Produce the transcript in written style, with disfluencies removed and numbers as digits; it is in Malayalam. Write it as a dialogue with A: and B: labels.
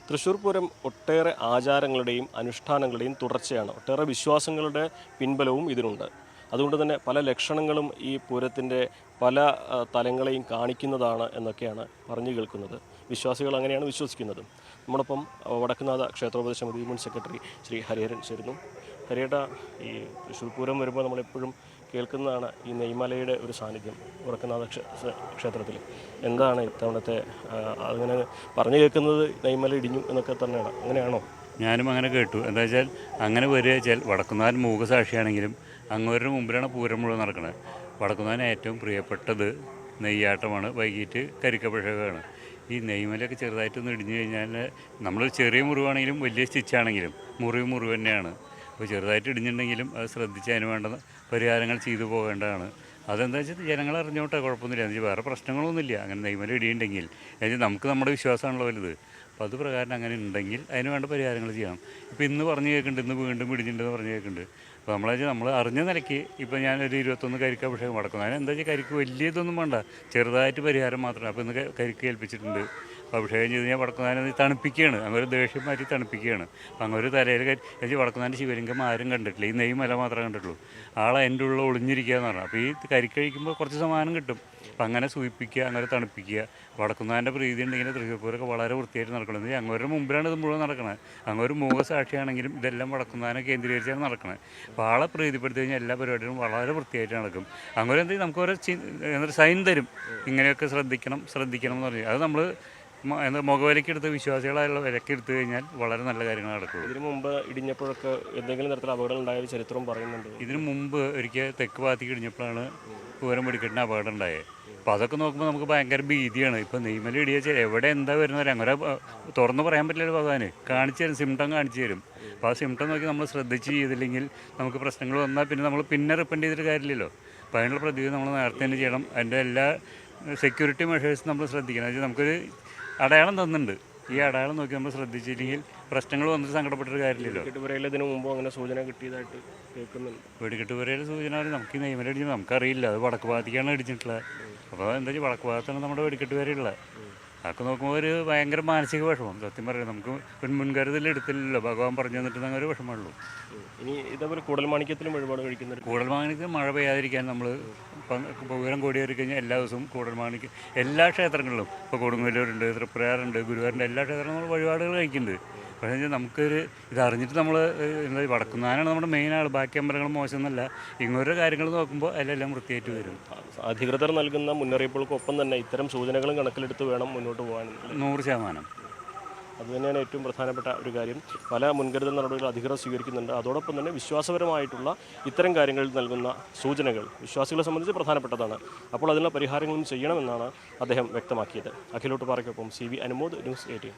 A: തൃശ്ശൂർ പൂരം ഒട്ടേറെ ആചാരങ്ങളുടെയും അനുഷ്ഠാനങ്ങളുടെയും തുടർച്ചയാണ്. ഒട്ടേറെ വിശ്വാസങ്ങളുടെ പിൻബലവും ഇതിനുണ്ട്. അതുകൊണ്ട് തന്നെ പല ലക്ഷണങ്ങളും ഈ പൂരത്തിൻ്റെ പല തലങ്ങളെയും കാണിക്കുന്നതാണ് എന്നൊക്കെയാണ് പറഞ്ഞു കേൾക്കുന്നത്. വിശ്വാസികൾ അങ്ങനെയാണ് വിശ്വസിക്കുന്നത്. നമ്മോടൊപ്പം വടക്കുന്നാഥ ക്ഷേത്രോപദേശ സമിതി മുൻ സെക്രട്ടറി ശ്രീ ഹരിഹരൻ ചേരുന്നു. ഹരിയേട്ട, ഈ തൃശ്ശൂർ പൂരം വരുമ്പോൾ നമ്മളെപ്പോഴും കേൾക്കുന്നതാണ് ഈ നെയ്മലയുടെ ഒരു സാന്നിധ്യം വടക്കുന്നാഥ ക്ഷേത്രത്തിൽ. എന്താണ് ഇത്തവണത്തെ അങ്ങനെ പറഞ്ഞു കേൾക്കുന്നത്? നെയ്മല ഇടിഞ്ഞു എന്നൊക്കെ തന്നെയാണ്, അങ്ങനെയാണോ?
B: ഞാനും അങ്ങനെ കേട്ടു. എന്താ വെച്ചാൽ അങ്ങനെ വരിക വെച്ചാൽ വടക്കുന്നാഥൻ മൂകസാക്ഷിയാണെങ്കിലും അങ്ങോരുടെ മുമ്പിലാണ് പൂരം മുഴുവൻ നടക്കുന്നത്. വടക്കുന്നാഥൻ ഏറ്റവും പ്രിയപ്പെട്ടത് നെയ്യാട്ടമാണ്, വൈകിട്ട് കരിക്കഭിഷേകമാണ്. ഈ നെയ്മലൊക്കെ ചെറുതായിട്ടൊന്ന് ഇടിഞ്ഞു കഴിഞ്ഞാൽ നമ്മൾ ചെറിയ മുറിവാണെങ്കിലും വലിയ സ്റ്റിച്ചാണെങ്കിലും മുറിവ് തന്നെയാണ്. അപ്പോൾ ചെറുതായിട്ട് ഇടിഞ്ഞിട്ടുണ്ടെങ്കിലും അത് ശ്രദ്ധിച്ച് അതിന് വേണ്ട പരിഹാരങ്ങൾ ചെയ്തു പോകേണ്ടതാണ്. അതെന്താ വെച്ചാൽ ജനങ്ങൾ അറിഞ്ഞോട്ടെ, കുഴപ്പമൊന്നുമില്ല. എന്ന് വെച്ചാൽ വേറെ പ്രശ്നങ്ങളൊന്നുമില്ല. അങ്ങനെ നെയ്മല ഇടിയുണ്ടെങ്കിൽ നമുക്ക് നമ്മുടെ വിശ്വാസമാണല്ലോ വലുത്. അപ്പോൾ അത് പ്രകാരം അങ്ങനെ ഉണ്ടെങ്കിൽ അതിന് വേണ്ട പരിഹാരങ്ങൾ ചെയ്യണം. ഇപ്പോൾ ഇന്ന് പറഞ്ഞു കേൾക്കുന്നുണ്ട്, ഇന്ന് വീണ്ടും ഇടിഞ്ഞിട്ടുണ്ടെന്ന് പറഞ്ഞു കേൾക്കുന്നുണ്ട്. അപ്പോൾ നമ്മൾ അറിഞ്ഞ നിലയ്ക്ക് ഇപ്പോൾ ഞാനൊരു 21 കരിക്കഭിഷേകം നടക്കുന്നു. അതിനെന്താ വെച്ചാൽ കരിക്ക് വലിയ ഇതൊന്നും വേണ്ട, ചെറുതായിട്ട് പരിഹാരം മാത്രമേ. അപ്പോൾ ഇന്ന് കരിക്ക് ഏൽപ്പിച്ചിട്ടുണ്ട്. അപ്പോൾ അഭിഷേകം ചെയ്ത് ഞാൻ വടക്കുന്നാഥനെ തണുപ്പിക്കുകയാണ്. അങ്ങനെ ദേഷ്യം മാറ്റി തണുപ്പിക്കുകയാണ്. അപ്പം അങ്ങനെ ഒരു തലയിൽ വെച്ച് വടക്കുന്നാഥൻ്റെ ശിവലിംഗം ആരും കണ്ടിട്ടില്ല, ഈ നെയ്മല മാത്രമേ കണ്ടിട്ടുള്ളൂ. ആളെ എൻ്റെ ഉള്ളിൽ ഒളിഞ്ഞിരിക്കുക എന്ന് പറഞ്ഞാൽ. അപ്പോൾ ഈ കരിക്കഴിക്കുമ്പോൾ കുറച്ച് സമാധാനം കിട്ടും. അപ്പം അങ്ങനെ സൂചിപ്പിക്കുക, അങ്ങനെ തണുപ്പിക്കുക. വടക്കുന്നാഥൻ്റെ പ്രീതി ഉണ്ടെങ്കിൽ തൃശ്ശൂർ പൂരമൊക്കെ വളരെ വൃത്തിയായിട്ട് നടക്കുന്നത്. അങ്ങോരുടെ മുമ്പിലാണ് ഇത് മുഴുവൻ നടക്കുന്നത്. അങ്ങൊരു മൂകസാക്ഷിയാണെങ്കിലും ഇതെല്ലാം വടക്കുന്നാഥനെ കേന്ദ്രീകരിച്ചാണ് നടക്കുന്നത്. അപ്പോൾ ആളെ പ്രീതിപ്പെടുത്തി കഴിഞ്ഞാൽ എല്ലാ പരിപാടികളും വളരെ വൃത്തിയായിട്ട് നടക്കും. അങ്ങനെ എന്തെങ്കിലും നമുക്ക് ഓരോ സൈൻ തരും, ഇങ്ങനെയൊക്കെ ശ്രദ്ധിക്കണം എന്ന് പറഞ്ഞു. അത് നമ്മൾ മുഖവിലക്കെടുത്ത് വിശ്വാസികളായുള്ള വിലക്കെടുത്തു കഴിഞ്ഞാൽ വളരെ നല്ല കാര്യങ്ങൾ നടക്കുള്ളൂ.
A: ഇതിനു മുമ്പ് ഇടിഞ്ഞപ്പോഴൊക്കെ എന്തെങ്കിലും തരത്തിൽ അപകടം ഉണ്ടായ ചരിത്രം പറയുന്നുണ്ട്.
B: ഇതിനു മുമ്പ് ഒരിക്കൽ തെക്ക് ഭാഗത്തേക്ക് ഇടിഞ്ഞപ്പോഴാണ് പൂരം വെടിക്കെട്ടിന് അപകടം ഉണ്ടായത്. അപ്പോൾ അതൊക്കെ നോക്കുമ്പോൾ നമുക്ക് ഭയങ്കര ഭീതിയാണ്. ഇപ്പോൾ നെയ്മല ഇടിയാൽ എവിടെ എന്താ വരുന്നത് അങ്ങനെ തുറന്ന് പറയാൻ പറ്റില്ലല്ലോ. ഭഗവാന് കാണിച്ചു തരും, സിംറ്റം കാണിച്ചു തരും. അപ്പോൾ ആ സിംറ്റം നോക്കി നമ്മൾ ശ്രദ്ധിച്ച് ചെയ്തില്ലെങ്കിൽ നമുക്ക് പ്രശ്നങ്ങൾ വന്നാൽ പിന്നെ റിപ്പൻഡ് ചെയ്തിട്ട് കാര്യമില്ലല്ലോ. അപ്പോൾ അതിനുള്ള പ്രതിവിധി നമ്മൾ നേരത്തെ തന്നെ ചെയ്യണം. അതിൻ്റെ എല്ലാ സെക്യൂരിറ്റി മെഷേഴ്സും നമ്മൾ ശ്രദ്ധിക്കണം. അത് നമുക്കൊരു അടയാളം തന്നിട്ടുണ്ട്. ഈ അടയാളം നോക്കി നമ്മൾ ശ്രദ്ധിച്ചില്ലെങ്കിൽ പ്രശ്നങ്ങൾ വന്നിട്ട് സങ്കടപ്പെട്ടൊരു കാര്യമില്ലല്ലോ.
A: വെടിക്കെട്ടുപുരയിൽ ഇതിനു മുമ്പ് അങ്ങനെ സൂചന കിട്ടിയതായിട്ട് കേൾക്കുന്നുണ്ട്.
B: വെടിക്കെട്ടുപുരയിൽ സൂചന നമുക്ക് ഈ നെയ്മല ഇടിഞ്ഞത് നമുക്കറിയില്ല. അത് വടക്ക് ഭാഗത്തേക്കാണ് ഇടിച്ചിട്ടുള്ളത്. അപ്പോൾ എന്താ വെച്ചാൽ വടക്ക് ഭാഗത്താണ് നമ്മുടെ വെടിക്കെട്ടുപുരയുള്ളത്. അതൊക്കെ നോക്കുമ്പോൾ ഒരു ഭയങ്കര മാനസിക വിഷമം. സത്യം പറയാം, നമുക്ക് മുൻകരുതൽ എടുത്തില്ലല്ലോ. ഭഗവാൻ പറഞ്ഞു തന്നിട്ട് അങ്ങനെ ഒരു വിഷമമുള്ളൂ.
A: ഇനി ഇതേപോലെ കൂടൽമാണിക്യത്തിലും വഴിപാട് കഴിക്കുന്നത്.
B: കൂടൽമാണിക്യത്തിൽ മഴ പെയ്യാതിരിക്കാൻ നമ്മൾ പൂരം കൊടിയേറി കഴിഞ്ഞാൽ എല്ലാ ദിവസവും കൂടൽമാണിക്യം എല്ലാ ക്ഷേത്രങ്ങളിലും, ഇപ്പോൾ കൊടുങ്ങല്ലൂരുണ്ട്, തൃപ്രയാറുണ്ട്, ഗുരുവായൂരുണ്ട്, എല്ലാ ക്ഷേത്രങ്ങളും നമ്മൾ വഴിപാടുകൾ കഴിക്കുന്നുണ്ട്. പക്ഷേ നമുക്കൊരു ഇതറിഞ്ഞിട്ട് നമ്മൾ എന്താ വടക്കുന്നാനാണ് നമ്മുടെ മെയിൻ ആൾ. ബാക്കി അമ്പലങ്ങൾ മോശമെന്നല്ല, ഇങ്ങോട്ട് കാര്യങ്ങൾ നോക്കുമ്പോൾ അതിലെല്ലാം വൃത്തിയായിട്ട് വരും.
A: അധികൃതർ നൽകുന്ന മുന്നറിയിപ്പുകൾക്കൊപ്പം തന്നെ ഇത്തരം സൂചനകളും കണക്കിലെടുത്ത് വേണം മുന്നോട്ട് പോകാൻ.
B: 100%.
A: അതുതന്നെയാണ് ഏറ്റവും പ്രധാനപ്പെട്ട ഒരു കാര്യം. പല മുൻകരുതൽ നടപടികൾ അധികൃതർ സ്വീകരിക്കുന്നുണ്ട്. അതോടൊപ്പം തന്നെ വിശ്വാസപരമായിട്ടുള്ള ഇത്തരം കാര്യങ്ങളിൽ നൽകുന്ന സൂചനകൾ വിശ്വാസികളെ സംബന്ധിച്ച് പ്രധാനപ്പെട്ടതാണ്. അപ്പോൾ അതിനുള്ള പരിഹാരങ്ങളും ചെയ്യണമെന്നാണ് അദ്ദേഹം വ്യക്തമാക്കിയത്. അഖിലോട്ട് പാറയ്ക്കൊപ്പം CV അനുമോദ്, ന്യൂസ് 18.